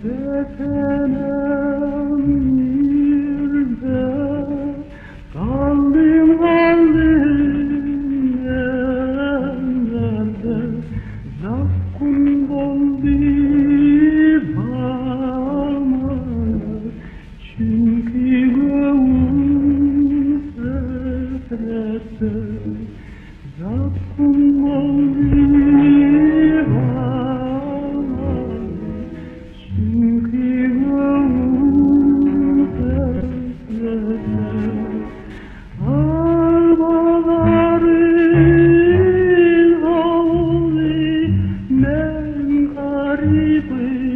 Sepenem yerde kaldım ellerde zakkın oldu bana çünkü gönül hasrette zakkın oldu bana çünkü gönül hasrette armaların ağlı men garibim